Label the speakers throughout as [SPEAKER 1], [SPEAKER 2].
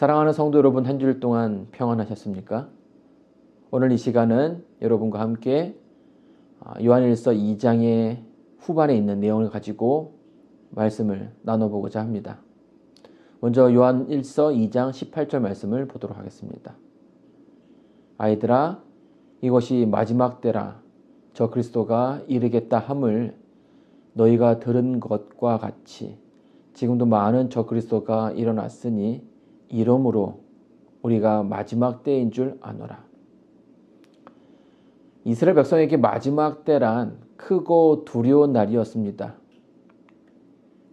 [SPEAKER 1] 사랑하는 성도 여러분, 한 주일 동안 평안하셨습니까? 오늘 이 시간은 여러분과 함께 요한일서 2장의 후반에 있는 내용을 가지고 말씀을 나눠보고자 합니다. 먼저 요한일서 2장 18절 말씀을 보도록 하겠습니다. 아이들아, 이것이 마지막 때라. 저 그리스도가 이르겠다 함을 너희가 들은 것과 같이 지금도 많은 저 그리스도가 일어났으니 이러므로 우리가 마지막 때인 줄 아노라. 이스라엘 백성에게 마지막 때란 크고 두려운 날이었습니다.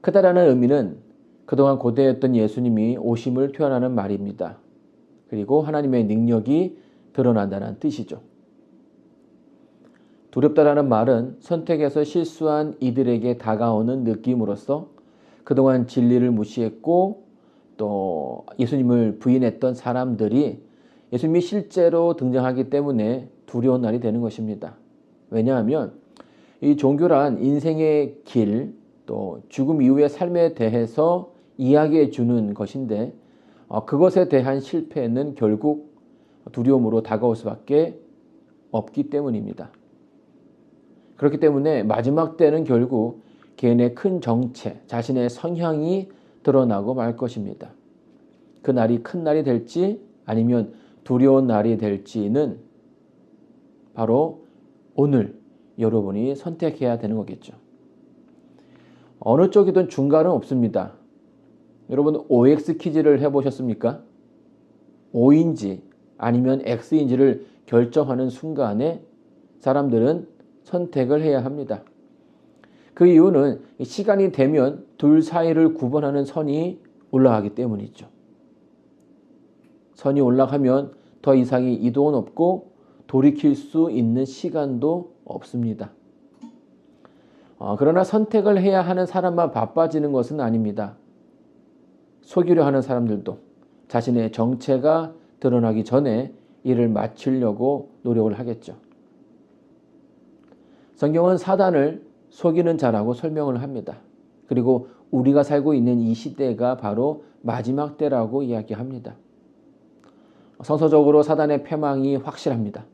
[SPEAKER 1] 크다라는 의미는 그동안 고대였던 예수님이 오심을 표현하는 말입니다. 그리고 하나님의 능력이 드러난다는 뜻이죠. 두렵다라는 말은 선택에서 실수한 이들에게 다가오는 느낌으로서 그동안 진리를 무시했고 또 예수님을 부인했던 사람들이 예수님이 실제로 등장하기 때문에 두려운 날이 되는 것입니다. 왜냐하면 이 종교란 인생의 길, 또 죽음 이후의 삶에 대해서 이야기해 주는 것인데 그것에 대한 실패는 결국 두려움으로 다가올 수밖에 없기 때문입니다. 그렇기 때문에 마지막 때는 결국 개인의 큰 정체, 자신의 성향이 드러나고 말 것입니다. 그 날이 큰 날이 될지 아니면 두려운 날이 될지는 바로 오늘 여러분이 선택해야 되는 거겠죠. 어느 쪽이든 중간은 없습니다. 여러분 OX 퀴즈를 해보셨습니까? O인지 아니면 X인지를 결정하는 순간에 사람들은 선택을 해야 합니다. 그 이유는 시간이 되면 둘 사이를 구분하는 선이 올라가기 때문이죠. 선이 올라가면 더 이상의 이동은 없고 돌이킬 수 있는 시간도 없습니다. 그러나 선택을 해야 하는 사람만 바빠지는 것은 아닙니다. 속이려 하는 사람들도 자신의 정체가 드러나기 전에 이를 마치려고 노력을 하겠죠. 성경은 사단을 속이는 자라고 설명을 합니다. 그리고 우리가 살고 있는 이 시대가 바로 마지막 때라고 이야기합니다. 성서적으로 사단의 패망이 확실합니다.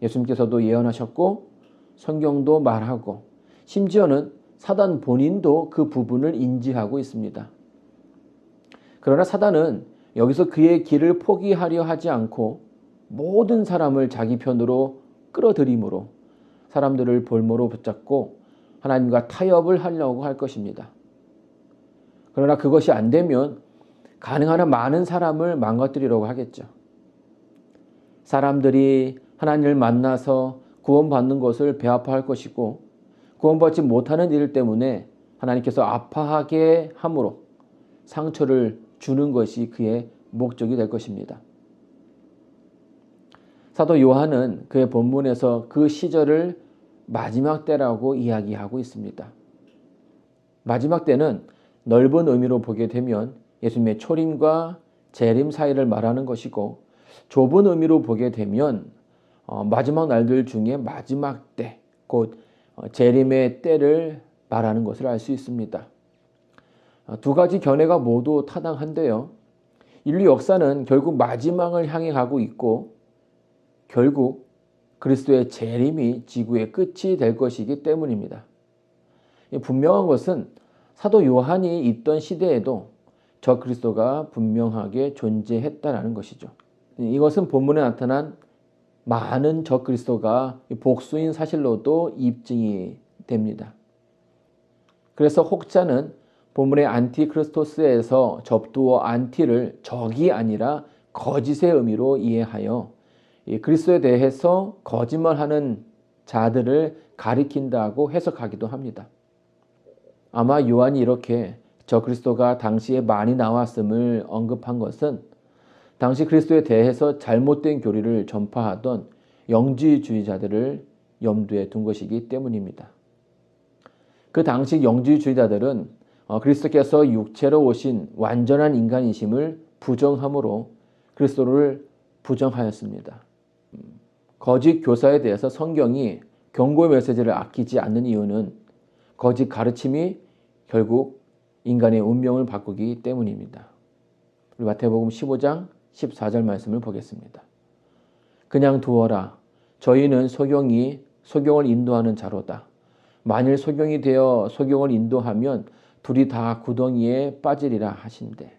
[SPEAKER 1] 예수님께서도 예언하셨고 성경도 말하고 심지어는 사단 본인도 그 부분을 인지하고 있습니다. 그러나 사단은 여기서 그의 길을 포기하려 하지 않고 모든 사람을 자기 편으로 끌어들임으로 사람들을 볼모로 붙잡고 하나님과 타협을 하려고 할 것입니다. 그러나 그것이 안 되면 가능한 한 많은 사람을 망가뜨리려고 하겠죠. 사람들이 하나님을 만나서 구원받는 것을 배아파할 것이고 구원받지 못하는 일 때문에 하나님께서 아파하게 함으로 상처를 주는 것이 그의 목적이 될 것입니다. 사도 요한은 그의 본문에서 그 시절을 마지막 때라고 이야기하고 있습니다. 마지막 때는 넓은 의미로 보게 되면 예수님의 초림과 재림 사이를 말하는 것이고 좁은 의미로 보게 되면 마지막 날들 중에 마지막 때, 곧 재림의 때를 말하는 것을 알 수 있습니다. 두 가지 견해가 모두 타당한데요. 인류 역사는 결국 마지막을 향해 가고 있고 결국 그리스도의 재림이 지구의 끝이 될 것이기 때문입니다. 분명한 것은 사도 요한이 있던 시대에도 저 그리스도가 분명하게 존재했다는 것이죠. 이것은 본문에 나타난 많은 저 그리스도가 복수인 사실로도 입증이 됩니다. 그래서 혹자는 본문의 안티크리스토스에서 접두어 안티를 적이 아니라 거짓의 의미로 이해하여 그리스도에 대해서 거짓말하는 자들을 가리킨다고 해석하기도 합니다. 아마 요한이 이렇게 저 그리스도가 당시에 많이 나왔음을 언급한 것은 당시 그리스도에 대해서 잘못된 교리를 전파하던 영지주의자들을 염두에 둔 것이기 때문입니다. 그 당시 영지주의자들은 그리스도께서 육체로 오신 완전한 인간이심을 부정함으로 그리스도를 부정하였습니다. 거짓 교사에 대해서 성경이 경고의 메시지를 아끼지 않는 이유는 거짓 가르침이 결국 인간의 운명을 바꾸기 때문입니다. 우리 마태복음 15장 14절 말씀을 보겠습니다. 그냥 두어라. 저희는 소경을 인도하는 자로다. 만일 소경이 되어 소경을 인도하면 둘이 다 구덩이에 빠지리라 하신대.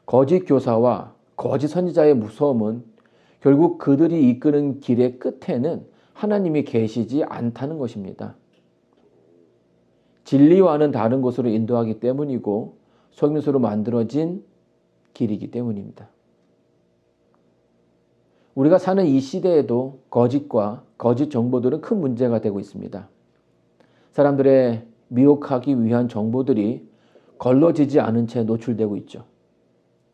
[SPEAKER 1] 거짓 교사와 거짓 선지자의 무서움은 결국 그들이 이끄는 길의 끝에는 하나님이 계시지 않다는 것입니다. 진리와는 다른 곳으로 인도하기 때문이고 속임수로 만들어진 길이기 때문입니다. 우리가 사는 이 시대에도 거짓과 거짓 정보들은 큰 문제가 되고 있습니다. 사람들의 미혹하기 위한 정보들이 걸러지지 않은 채 노출되고 있죠.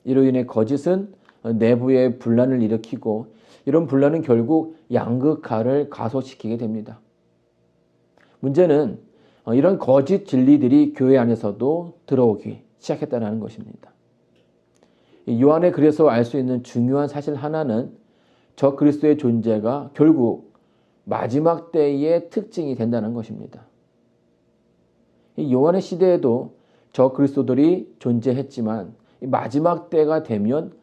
[SPEAKER 1] 이로 인해 거짓은 내부에 분란을 일으키고 이런 분란은 결국 양극화를 가속시키게 됩니다. 문제는 이런 거짓 진리들이 교회 안에서도 들어오기 시작했다는 것입니다. 요한의 글에서 알 수 있는 중요한 사실 하나는 저 그리스도의 존재가 결국 마지막 때의 특징이 된다는 것입니다. 요한의 시대에도 저 그리스도들이 존재했지만 마지막 때가 되면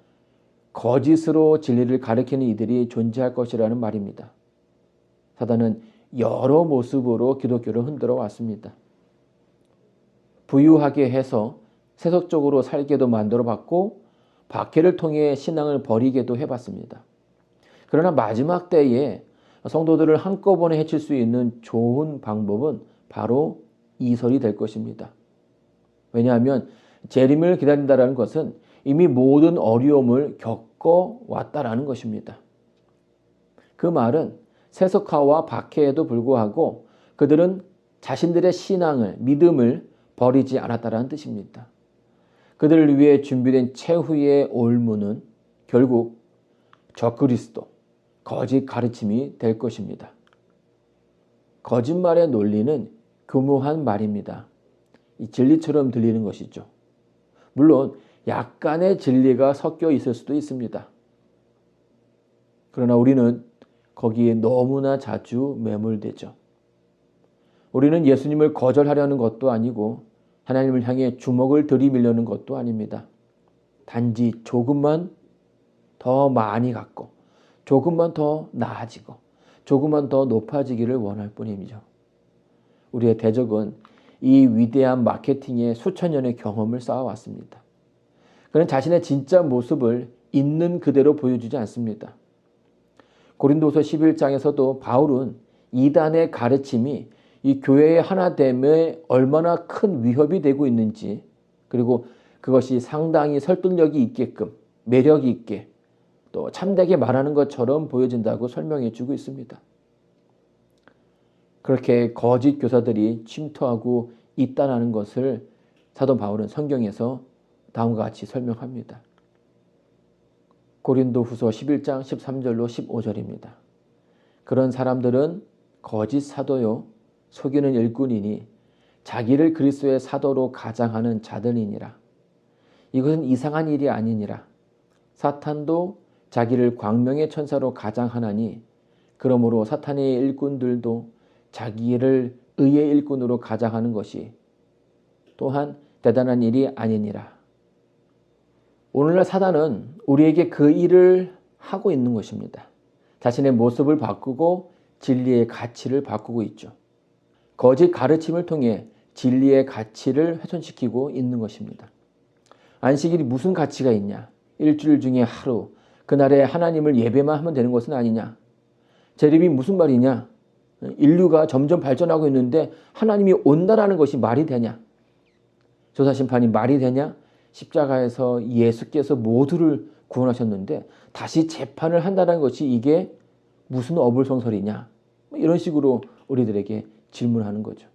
[SPEAKER 1] 거짓으로 진리를 가리키는 이들이 존재할 것이라는 말입니다. 사단은 여러 모습으로 기독교를 흔들어 왔습니다. 부유하게 해서 세속적으로 살게도 만들어 봤고 박해를 통해 신앙을 버리게도 해봤습니다. 그러나 마지막 때에 성도들을 한꺼번에 해칠 수 있는 좋은 방법은 바로 이설이 될 것입니다. 왜냐하면 재림을 기다린다는 것은 이미 모든 어려움을 겪어왔다라는 것입니다. 그 말은 세속화와 박해에도 불구하고 그들은 자신들의 신앙을, 믿음을 버리지 않았다는 뜻입니다. 그들을 위해 준비된 최후의 올무는 결국 적그리스도, 거짓 가르침이 될 것입니다. 거짓말의 논리는 교묘한 말입니다. 이 진리처럼 들리는 것이죠. 물론 약간의 진리가 섞여 있을 수도 있습니다. 그러나 우리는 거기에 너무나 자주 매몰되죠. 우리는 예수님을 거절하려는 것도 아니고 하나님을 향해 주먹을 들이밀려는 것도 아닙니다. 단지 조금만 더 많이 갖고 조금만 더 나아지고 조금만 더 높아지기를 원할 뿐이죠. 우리의 대적은 이 위대한 마케팅에 수천 년의 경험을 쌓아왔습니다. 그는 자신의 진짜 모습을 있는 그대로 보여주지 않습니다. 고린도서 11장에서도 바울은 이단의 가르침이 이 교회의 하나됨에 얼마나 큰 위협이 되고 있는지, 그리고 그것이 상당히 설득력이 있게끔 매력이 있게 또 참되게 말하는 것처럼 보여진다고 설명해 주고 있습니다. 그렇게 거짓 교사들이 침투하고 있다는 것을 사도 바울은 성경에서 다음과 같이 설명합니다. 고린도후서 11장 13절로 15절입니다. 그런 사람들은 거짓 사도요 속이는 일꾼이니 자기를 그리스도의 사도로 가장하는 자들이니라. 이것은 이상한 일이 아니니라. 사탄도 자기를 광명의 천사로 가장하나니 그러므로 사탄의 일꾼들도 자기를 의의 일꾼으로 가장하는 것이 또한 대단한 일이 아니니라. 오늘날 사단은 우리에게 그 일을 하고 있는 것입니다. 자신의 모습을 바꾸고 진리의 가치를 바꾸고 있죠. 거짓 가르침을 통해 진리의 가치를 훼손시키고 있는 것입니다. 안식일이 무슨 가치가 있냐? 일주일 중에 하루, 그날에 하나님을 예배만 하면 되는 것은 아니냐? 재림이 무슨 말이냐? 인류가 점점 발전하고 있는데 하나님이 온다라는 것이 말이 되냐? 조사심판이 말이 되냐? 십자가에서 예수께서 모두를 구원하셨는데 다시 재판을 한다는 것이 이게 무슨 어불성설이냐? 이런 식으로 우리들에게 질문하는 거죠.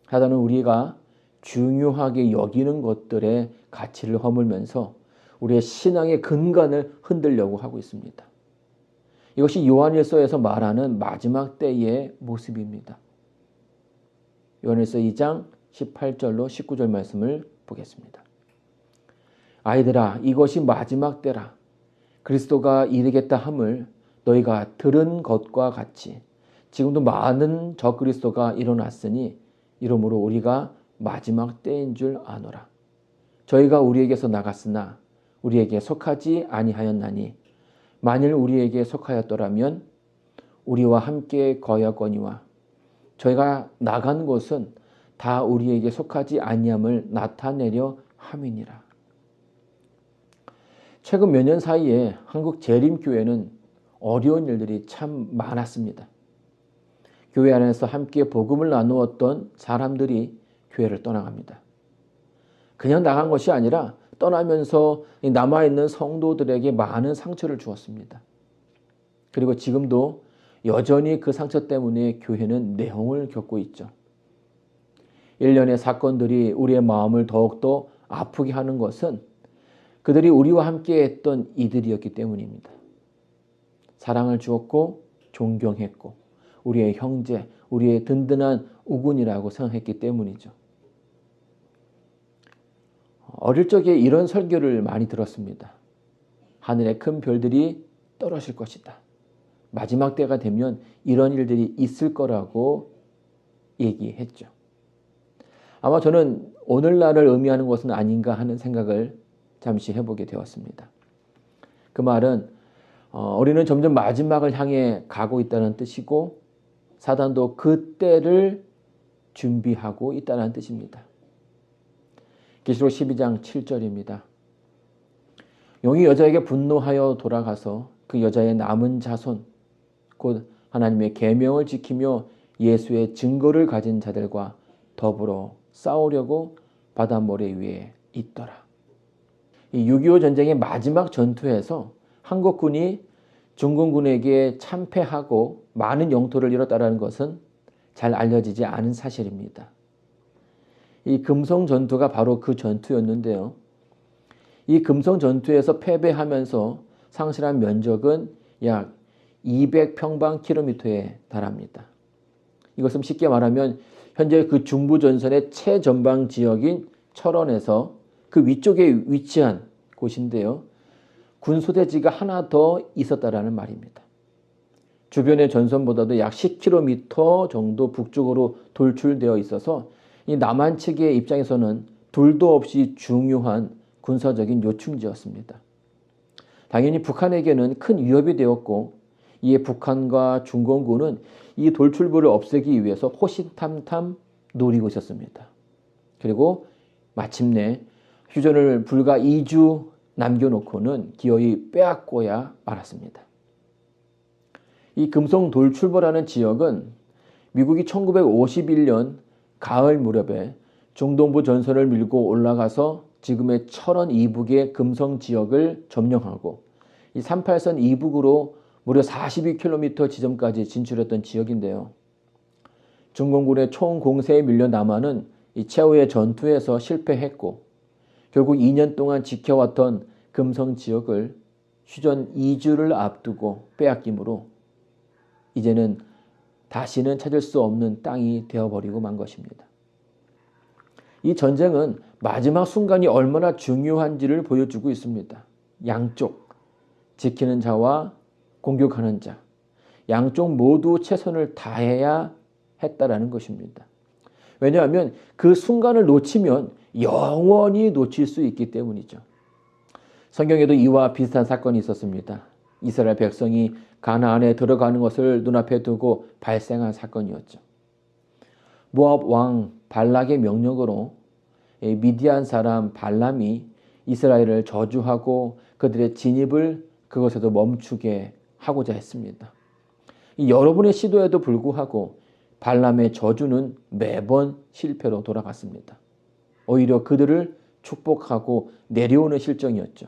[SPEAKER 1] 사단은 우리가 중요하게 여기는 것들의 가치를 허물면서 우리의 신앙의 근간을 흔들려고 하고 있습니다. 이것이 요한일서에서 말하는 마지막 때의 모습입니다. 요한일서 2장 18절로 19절 말씀을 보겠습니다. 아이들아, 이것이 마지막 때라. 그리스도가 이르겠다 함을 너희가 들은 것과 같이 지금도 많은 적그리스도가 일어났으니 이러므로 우리가 마지막 때인 줄 아노라. 저희가 우리에게서 나갔으나 우리에게 속하지 아니하였나니 만일 우리에게 속하였더라면 우리와 함께 거하였거니와 저희가 나간 곳은 다 우리에게 속하지 아니함을 나타내려 함이니라. 최근 몇 년 사이에 한국 재림교회는 어려운 일들이 참 많았습니다. 교회 안에서 함께 복음을 나누었던 사람들이 교회를 떠나갑니다. 그냥 나간 것이 아니라 떠나면서 남아있는 성도들에게 많은 상처를 주었습니다. 그리고 지금도 여전히 그 상처 때문에 교회는 내홍을 겪고 있죠. 일련의 사건들이 우리의 마음을 더욱더 아프게 하는 것은 그들이 우리와 함께 했던 이들이었기 때문입니다. 사랑을 주었고 존경했고 우리의 형제, 우리의 든든한 우군이라고 생각했기 때문이죠. 어릴 적에 이런 설교를 많이 들었습니다. 하늘에 큰 별들이 떨어질 것이다. 마지막 때가 되면 이런 일들이 있을 거라고 얘기했죠. 아마 저는 오늘날을 의미하는 것은 아닌가 하는 생각을 잠시 해보게 되었습니다. 그 말은 우리는 점점 마지막을 향해 가고 있다는 뜻이고 사단도 그 때를 준비하고 있다는 뜻입니다. 계시록 12장 7절입니다. 용이 여자에게 분노하여 돌아가서 그 여자의 남은 자손 곧 하나님의 계명을 지키며 예수의 증거를 가진 자들과 더불어 싸우려고 바다 모래 위에 있더라. 이 6.25 전쟁의 마지막 전투에서 한국군이 중공군에게 참패하고 많은 영토를 잃었다는 것은 잘 알려지지 않은 사실입니다. 이 금성 전투가 바로 그 전투였는데요. 이 금성 전투에서 패배하면서 상실한 면적은 약 200평방킬로미터에 달합니다. 이것은 쉽게 말하면 현재 그 중부전선의 최전방 지역인 철원에서 그 위쪽에 위치한 곳인데요. 군소대지가 하나 더 있었다라는 말입니다. 주변의 전선보다도 약 10km 정도 북쪽으로 돌출되어 있어서 이 남한 측의 입장에서는 둘도 없이 중요한 군사적인 요충지였습니다. 당연히 북한에게는 큰 위협이 되었고 이에 북한과 중공군은 이 돌출부를 없애기 위해서 호시탐탐 노리고 있었습니다. 그리고 마침내 휴전을 불과 2주 남겨놓고는 기어이 빼앗고야 말았습니다. 이 금성 돌출부라는 지역은 미국이 1951년 가을 무렵에 중동부 전선을 밀고 올라가서 지금의 철원 이북의 금성 지역을 점령하고 이 38선 이북으로 무려 42km 지점까지 진출했던 지역인데요. 중공군의 총공세에 밀려 남한은 이 최후의 전투에서 실패했고 결국 2년 동안 지켜왔던 금성 지역을 휴전 2주를 앞두고 빼앗김으로 이제는 다시는 찾을 수 없는 땅이 되어버리고 만 것입니다. 이 전쟁은 마지막 순간이 얼마나 중요한지를 보여주고 있습니다. 양쪽, 지키는 자와 공격하는 자, 양쪽 모두 최선을 다해야 했다라는 것입니다. 왜냐하면 그 순간을 놓치면 영원히 놓칠 수 있기 때문이죠. 성경에도 이와 비슷한 사건이 있었습니다. 이스라엘 백성이 가나안에 들어가는 것을 눈앞에 두고 발생한 사건이었죠. 모압 왕 발락의 명령으로 미디안 사람 발람이 이스라엘을 저주하고 그들의 진입을 그것에도 멈추게 하고자 했습니다. 여러분의 시도에도 불구하고 발람의 저주는 매번 실패로 돌아갔습니다. 오히려 그들을 축복하고 내려오는 실정이었죠.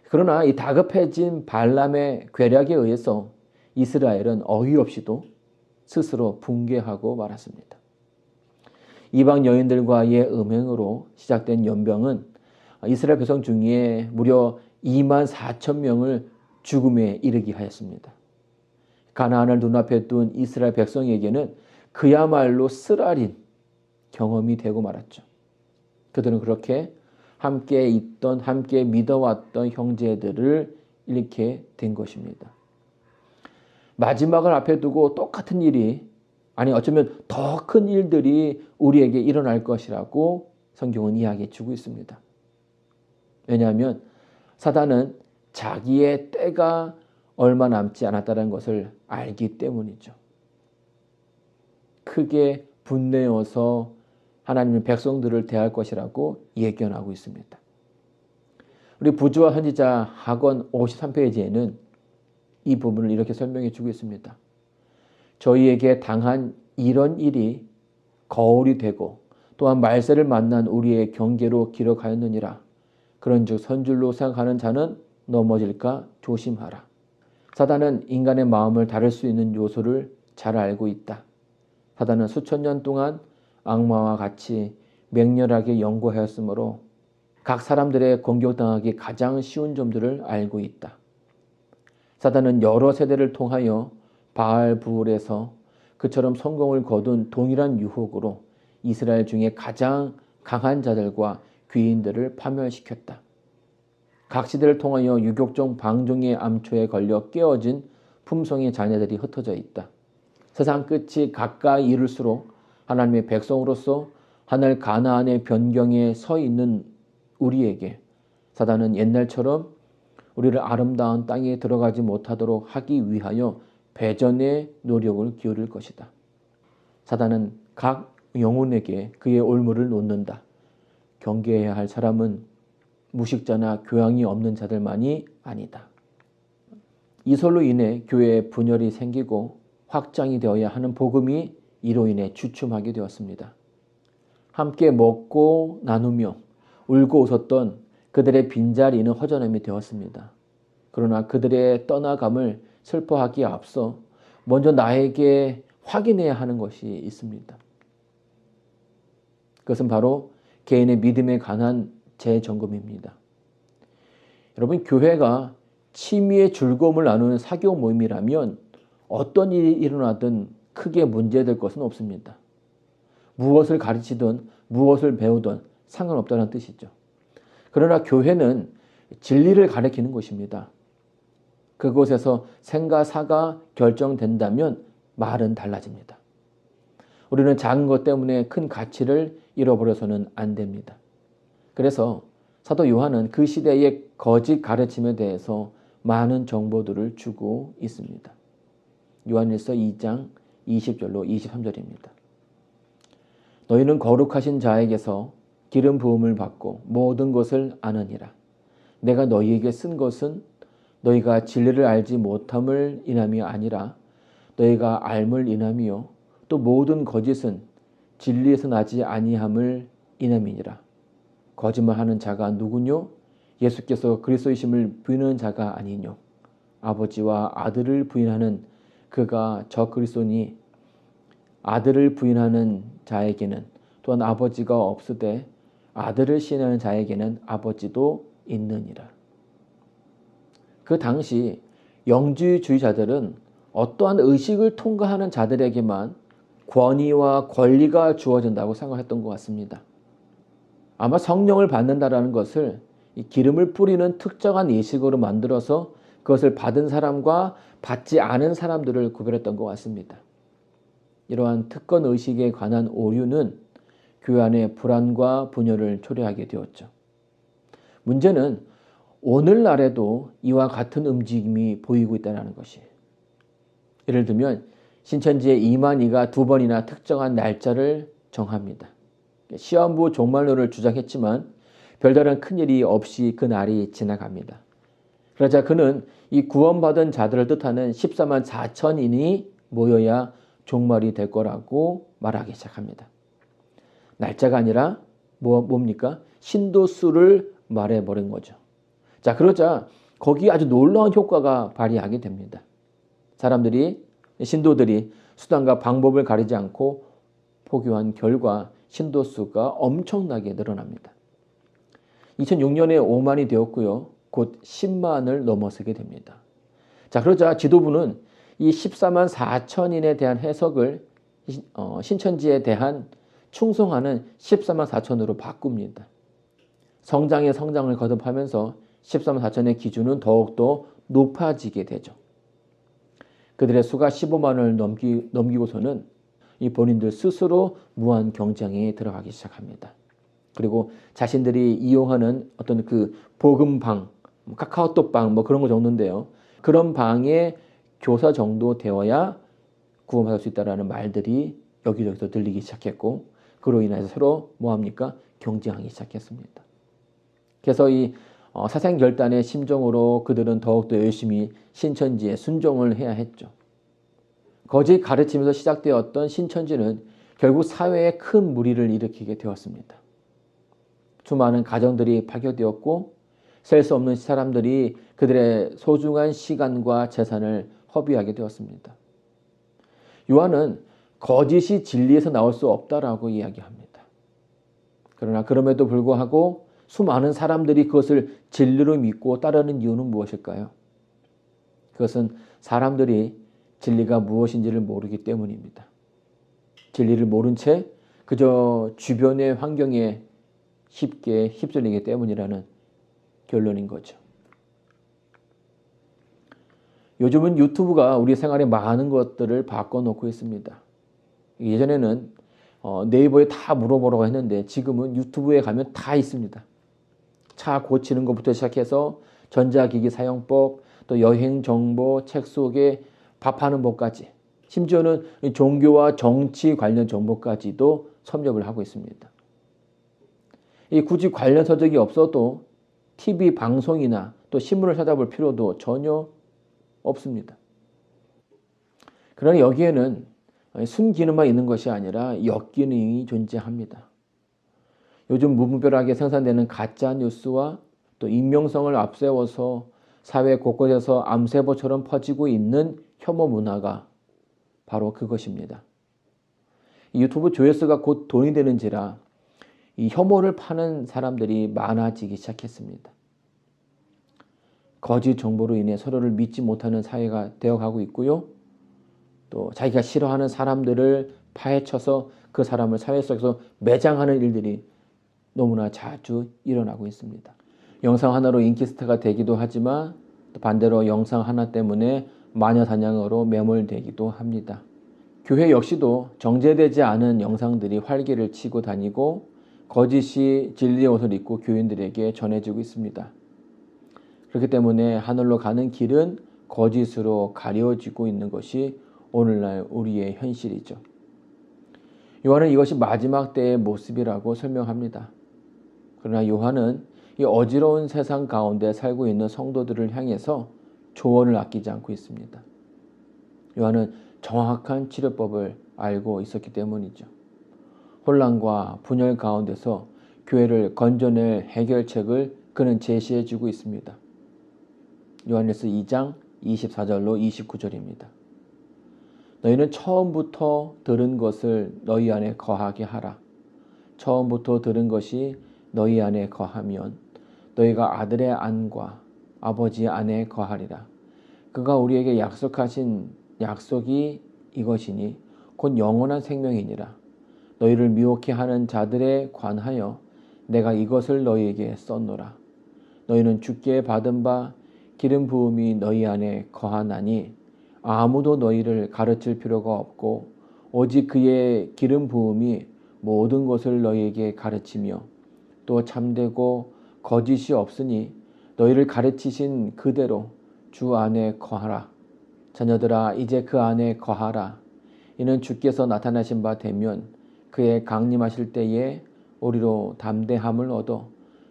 [SPEAKER 1] 그러나 이 다급해진 발람의 괴략에 의해서 이스라엘은 어이없이도 스스로 붕괴하고 말았습니다. 이방 여인들과의 음행으로 시작된 연병은 이스라엘 백성 중에 무려 24,000명을 죽음에 이르게 하였습니다. 가나안을 눈앞에 둔 이스라엘 백성에게는 그야말로 쓰라린 경험이 되고 말았죠. 그들은 그렇게 함께 있던, 함께 믿어왔던 형제들을 잃게 된 것입니다. 마지막을 앞에 두고 똑같은 일이, 아니 어쩌면 더 큰 일들이 우리에게 일어날 것이라고 성경은 이야기해 주고 있습니다. 왜냐하면 사단은 자기의 때가 얼마 남지 않았다는 것을 알기 때문이죠. 크게 분내어서 하나님의 백성들을 대할 것이라고 예견하고 있습니다. 우리 부조와 선지자 하권 53페이지에는 이 부분을 이렇게 설명해 주고 있습니다. 저희에게 당한 이런 일이 거울이 되고 또한 말세를 만난 우리의 경계로 기록하였느니라. 그런즉 선줄로 생각하는 자는 넘어질까 조심하라. 사단은 인간의 마음을 다룰 수 있는 요소를 잘 알고 있다. 사단은 수천 년 동안 악마와 같이 맹렬하게 연구하였으므로 각 사람들의 공격당하기 가장 쉬운 점들을 알고 있다. 사단은 여러 세대를 통하여 바알부울에서 그처럼 성공을 거둔 동일한 유혹으로 이스라엘 중에 가장 강한 자들과 귀인들을 파멸시켰다. 각 시대를 통하여 유격종 방종의 암초에 걸려 깨어진 품성의 자녀들이 흩어져 있다. 세상 끝이 가까이 이를수록 하나님의 백성으로서 하늘 가나안의 변경에 서 있는 우리에게 사단은 옛날처럼 우리를 아름다운 땅에 들어가지 못하도록 하기 위하여 배전의 노력을 기울일 것이다. 사단은 각 영혼에게 그의 올무를 놓는다. 경계해야 할 사람은 무식자나 교양이 없는 자들만이 아니다. 이설로 인해 교회에 분열이 생기고 확장이 되어야 하는 복음이 이로 인해 주춤하게 되었습니다. 함께 먹고 나누며 울고 웃었던 그들의 빈자리는 허전함이 되었습니다. 그러나 그들의 떠나감을 슬퍼하기에 앞서 먼저 나에게 확인해야 하는 것이 있습니다. 그것은 바로 개인의 믿음에 관한 재점검입니다. 여러분, 교회가 취미의 즐거움을 나누는 사교 모임이라면 어떤 일이 일어나든 크게 문제될 것은 없습니다. 무엇을 가르치든 무엇을 배우든 상관없다는 뜻이죠. 그러나 교회는 진리를 가르치는 곳입니다. 그곳에서 생과 사가 결정된다면 말은 달라집니다. 우리는 작은 것 때문에 큰 가치를 잃어버려서는 안 됩니다. 그래서 사도 요한은 그 시대의 거짓 가르침에 대해서 많은 정보들을 주고 있습니다. 요한일서 2장 20절로 23절입니다. 너희는 거룩하신 자에게서 기름 부음을 받고 모든 것을 아느니라. 내가 너희에게 쓴 것은 너희가 진리를 알지 못함을 인함이 아니라 너희가 알물 인함이요 또 모든 거짓은 진리에서 나지 아니함을 인함이니라. 거짓말하는 자가 누구뇨? 예수께서 그리스도이심을 부인하는 자가 아니뇨? 아버지와 아들을 부인하는 그가 저 그리스도니 아들을 부인하는 자에게는 또한 아버지가 없으되 아들을 시인하는 자에게는 아버지도 있느니라. 그 당시 영주주의자들은 어떠한 의식을 통과하는 자들에게만 권위와 권리가 주어진다고 생각했던 것 같습니다. 아마 성령을 받는다라는 것을 이 기름을 뿌리는 특정한 예식으로 만들어서 그것을 받은 사람과 받지 않은 사람들을 구별했던 것 같습니다. 이러한 특권 의식에 관한 오류는 교회 안에 불안과 분열을 초래하게 되었죠. 문제는 오늘날에도 이와 같은 움직임이 보이고 있다는 것이에요. 예를 들면 신천지의 이만희가 2번이나 특정한 날짜를 정합니다. 시한부 종말론을 주장했지만 별다른 큰일이 없이 그 날이 지나갑니다. 그러자 그는 이 구원받은 자들을 뜻하는 14만 4천인이 모여야 종말이 될 거라고 말하기 시작합니다. 날짜가 아니라 뭡니까? 신도수를 말해버린 거죠. 자, 그러자 거기에 아주 놀라운 효과가 발휘하게 됩니다. 신도들이 수단과 방법을 가리지 않고 포교한 결과 신도수가 엄청나게 늘어납니다. 2006년에 5만이 되었고요. 곧 10만을 넘어서게 됩니다. 자, 그러자 지도부는 이 14만 4천인에 대한 해석을 신천지에 대한 충성하는 14만 4천으로 바꿉니다. 성장의 성장을 거듭하면서 14만 4천의 기준은 더욱더 높아지게 되죠. 그들의 수가 15만을 넘기고서는 이 본인들 스스로 무한 경쟁에 들어가기 시작합니다. 그리고 자신들이 이용하는 어떤 그 복음방, 카카오톡방 뭐 그런 거 정도인데요. 그런 방에 교사 정도 되어야 구원받을 수 있다라는 말들이 여기저기서 들리기 시작했고, 그로 인해서 서로 뭐합니까? 경쟁하기 시작했습니다. 그래서 이 사생결단의 심정으로 그들은 더욱더 열심히 신천지에 순종을 해야 했죠. 거짓 가르침에서 시작되었던 신천지는 결국 사회에 큰 무리를 일으키게 되었습니다. 수많은 가정들이 파괴되었고 셀 수 없는 사람들이 그들의 소중한 시간과 재산을 허비하게 되었습니다. 요한은 거짓이 진리에서 나올 수 없다라고 이야기합니다. 그러나 그럼에도 불구하고 수많은 사람들이 그것을 진리로 믿고 따르는 이유는 무엇일까요? 그것은 사람들이 진리가 무엇인지를 모르기 때문입니다. 진리를 모른 채 그저 주변의 환경에 쉽게 휩쓸리기 때문이라는 결론인 거죠. 요즘은 유튜브가 우리 생활에 많은 것들을 바꿔놓고 있습니다. 예전에는 네이버에 다 물어보라고 했는데 지금은 유튜브에 가면 다 있습니다. 차 고치는 것부터 시작해서 전자기기 사용법, 또 여행 정보, 책 속에 밥하는 법까지, 심지어는 종교와 정치 관련 정보까지도 섭렵을 하고 있습니다. 굳이 관련 서적이 없어도 TV 방송이나 또 신문을 찾아볼 필요도 전혀 없습니다. 그러나 여기에는 순기능만 있는 것이 아니라 역기능이 존재합니다. 요즘 무분별하게 생산되는 가짜 뉴스와 또 익명성을 앞세워서 사회 곳곳에서 암세보처럼 퍼지고 있는 혐오 문화가 바로 그것입니다. 유튜브 조회수가 곧 돈이 되는지라 이 혐오를 파는 사람들이 많아지기 시작했습니다. 거짓 정보로 인해 서로를 믿지 못하는 사회가 되어가고 있고요. 또 자기가 싫어하는 사람들을 파헤쳐서 그 사람을 사회 속에서 매장하는 일들이 너무나 자주 일어나고 있습니다. 영상 하나로 인기스타가 되기도 하지만 또 반대로 영상 하나 때문에 마녀사냥으로 매몰되기도 합니다. 교회 역시도 정제되지 않은 영상들이 활개를 치고 다니고 거짓이 진리의 옷을 입고 교인들에게 전해지고 있습니다. 그렇기 때문에 하늘로 가는 길은 거짓으로 가려지고 있는 것이 오늘날 우리의 현실이죠. 요한은 이것이 마지막 때의 모습이라고 설명합니다. 그러나 요한은 이 어지러운 세상 가운데 살고 있는 성도들을 향해서 조언을 아끼지 않고 있습니다. 요한은 정확한 치료법을 알고 있었기 때문이죠. 혼란과 분열 가운데서 교회를 건져낼 해결책을 그는 제시해주고 있습니다. 요한일서 2장 24절로 29절입니다. 너희는 처음부터 들은 것을 너희 안에 거하게 하라. 처음부터 들은 것이 너희 안에 거하면 너희가 아들의 안과 아버지의 안에 거하리라. 그가 우리에게 약속하신 약속이 이것이니 곧 영원한 생명이니라. 너희를 미혹해 하는 자들에 관하여 내가 이것을 너희에게 썼노라. 너희는 주께 받은 바 기름 부음이 너희 안에 거하나니 아무도 너희를 가르칠 필요가 없고 오직 그의 기름 부음이 모든 것을 너희에게 가르치며 또 참되고 거짓이 없으니 너희를 가르치신 그대로 주 안에 거하라. 자녀들아 이제 그 안에 거하라. 이는 주께서 나타나신 바 되면 그의 강림하실 때에 우리로 담대함을 얻어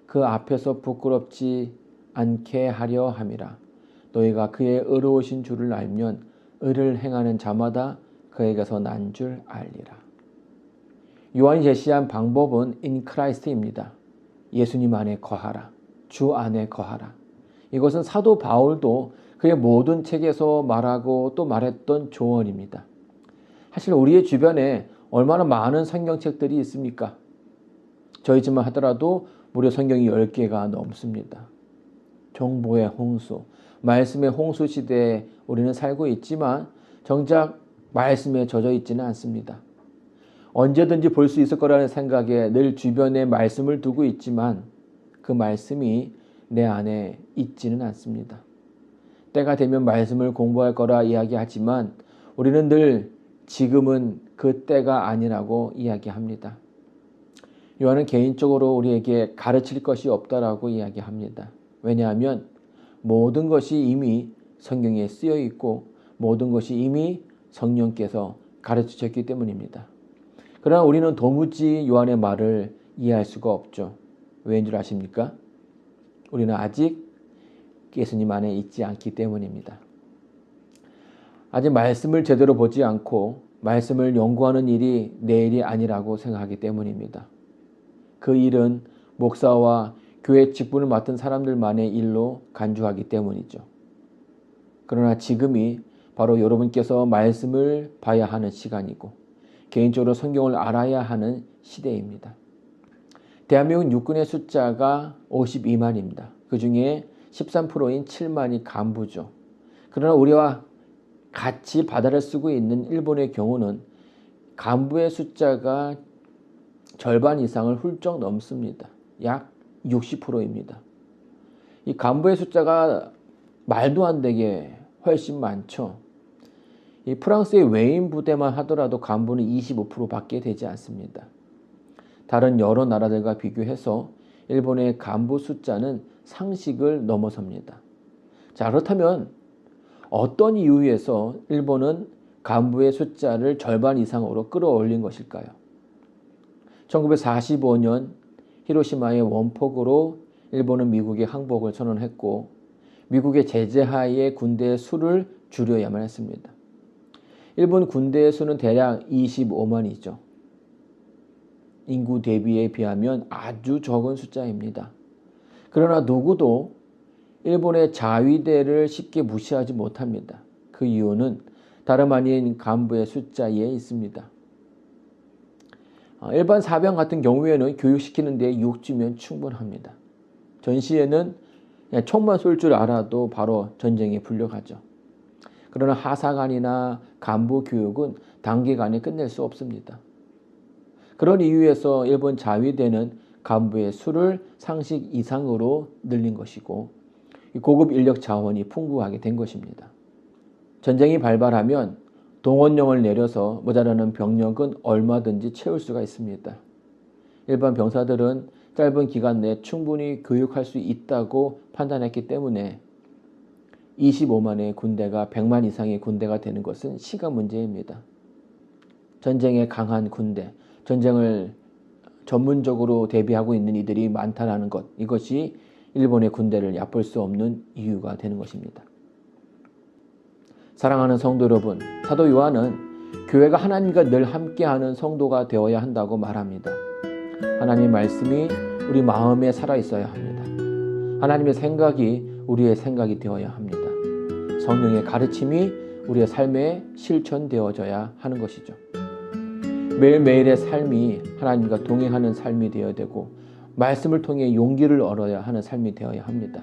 [SPEAKER 1] 그 앞에서 부끄럽지 않게 하려 함이라. 너희가 그의 의로우신 줄을 알면 의를 행하는 자마다 그에게서 난 줄 알리라. 요한이 제시한 방법은 in Christ입니다. 예수님 안에 거하라. 주 안에 거하라. 이것은 사도 바울도 그의 모든 책에서 말하고 또 말했던 조언입니다. 사실 우리의 주변에 얼마나 많은 성경책들이 있습니까? 저희 집만 하더라도 무려 성경이 10개가 넘습니다. 정보의 홍수, 말씀의 홍수 시대에 우리는 살고 있지만 정작 말씀에 젖어 있지는 않습니다. 언제든지 볼 수 있을 거라는 생각에 늘 주변에 말씀을 두고 있지만 그 말씀이 내 안에 있지는 않습니다. 때가 되면 말씀을 공부할 거라 이야기하지만 우리는 늘 지금은 그 때가 아니라고 이야기합니다. 요한은 개인적으로 우리에게 가르칠 것이 없다라고 이야기합니다. 왜냐하면 모든 것이 이미 성경에 쓰여 있고 모든 것이 이미 성령께서 가르치셨기 때문입니다. 그러나 우리는 도무지 요한의 말을 이해할 수가 없죠. 왜인 줄 아십니까? 우리는 아직 예수님 안에 있지 않기 때문입니다. 아직 말씀을 제대로 보지 않고 말씀을 연구하는 일이 내 일이 아니라고 생각하기 때문입니다. 그 일은 목사와 교회 직분을 맡은 사람들만의 일로 간주하기 때문이죠. 그러나 지금이 바로 여러분께서 말씀을 봐야 하는 시간이고 개인적으로 성경을 알아야 하는 시대입니다. 대한민국 육군의 숫자가 52만입니다. 그 중에 13%인 7만이 간부죠. 그러나 우리와 같이 바다를 쓰고 있는 일본의 경우는 간부의 숫자가 절반 이상을 훌쩍 넘습니다. 약 60%입니다. 이 간부의 숫자가 말도 안 되게 훨씬 많죠. 이 프랑스의 외인 부대만 하더라도 간부는 25%밖에 되지 않습니다. 다른 여러 나라들과 비교해서 일본의 간부 숫자는 상식을 넘어섭니다. 자, 그렇다면 어떤 이유에서 일본은 간부의 숫자를 절반 이상으로 끌어올린 것일까요? 1945년 히로시마의 원폭으로 일본은 미국의 항복을 선언했고 미국의 제재하에 군대의 수를 줄여야만 했습니다. 일본 군대의 수는 대략 25만이죠. 인구 대비에 비하면 아주 적은 숫자입니다. 그러나 누구도 일본의 자위대를 쉽게 무시하지 못합니다. 그 이유는 다름 아닌 간부의 숫자에 있습니다. 일반 사병 같은 경우에는 교육시키는 데 6주면 충분합니다. 전시에는 그냥 총만 쏠 줄 알아도 바로 전쟁에 불려가죠. 그러나 하사관이나 간부 교육은 단기간에 끝낼 수 없습니다. 그런 이유에서 일본 자위대는 간부의 수를 상식 이상으로 늘린 것이고 고급 인력 자원이 풍부하게 된 것입니다. 전쟁이 발발하면 동원령을 내려서 모자라는 병력은 얼마든지 채울 수가 있습니다. 일반 병사들은 짧은 기간 내에 충분히 교육할 수 있다고 판단했기 때문에 25만의 군대가 100만 이상의 군대가 되는 것은 시간 문제입니다. 전쟁에 강한 군대, 전쟁을 전문적으로 대비하고 있는 이들이 많다는 것, 이것이 일본의 군대를 얕볼 수 없는 이유가 되는 것입니다. 사랑하는 성도 여러분, 사도 요한은 교회가 하나님과 늘 함께하는 성도가 되어야 한다고 말합니다. 하나님의 말씀이 우리 마음에 살아있어야 합니다. 하나님의 생각이 우리의 생각이 되어야 합니다. 성령의 가르침이 우리의 삶에 실천되어져야 하는 것이죠. 매일매일의 삶이 하나님과 동행하는 삶이 되어야 되고 말씀을 통해 용기를 얻어야 하는 삶이 되어야 합니다.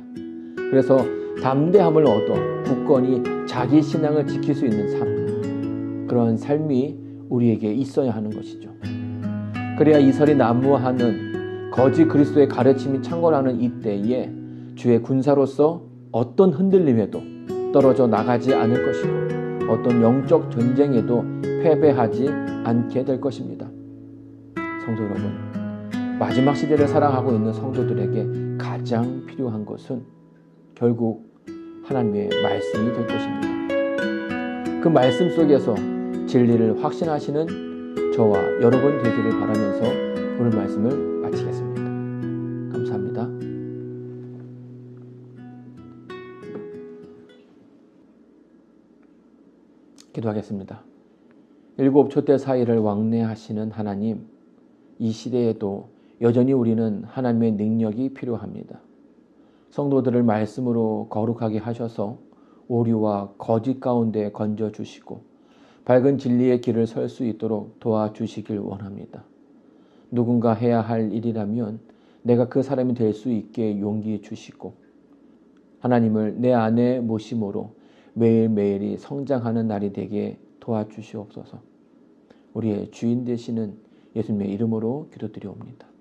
[SPEAKER 1] 그래서 담대함을 얻어 굳건히 자기 신앙을 지킬 수 있는 삶, 그런 삶이 우리에게 있어야 하는 것이죠. 그래야 이설이 난무하는 거짓 그리스도의 가르침이 창궐하는 이때에 주의 군사로서 어떤 흔들림에도 떨어져 나가지 않을 것이고 어떤 영적 전쟁에도 패배하지 않게 될 것입니다. 성도 여러분, 마지막 시대를 살아가고 있는 성도들에게 가장 필요한 것은 결국 하나님의 말씀이 될 것입니다. 그 말씀 속에서 진리를 확신하시는 저와 여러분 되기를 바라면서 오늘 말씀을 마치겠습니다. 감사합니다. 기도하겠습니다. 일곱 촛대 사이를 왕래하시는 하나님, 이 시대에도 여전히 우리는 하나님의 능력이 필요합니다. 성도들을 말씀으로 거룩하게 하셔서 오류와 거짓 가운데 건져주시고 밝은 진리의 길을 설 수 있도록 도와주시길 원합니다. 누군가 해야 할 일이라면 내가 그 사람이 될 수 있게 용기 주시고 하나님을 내 안에 모심으로 매일매일이 성장하는 날이 되게 도와주시옵소서. 우리의 주인 되시는 예수님의 이름으로 기도드리옵니다.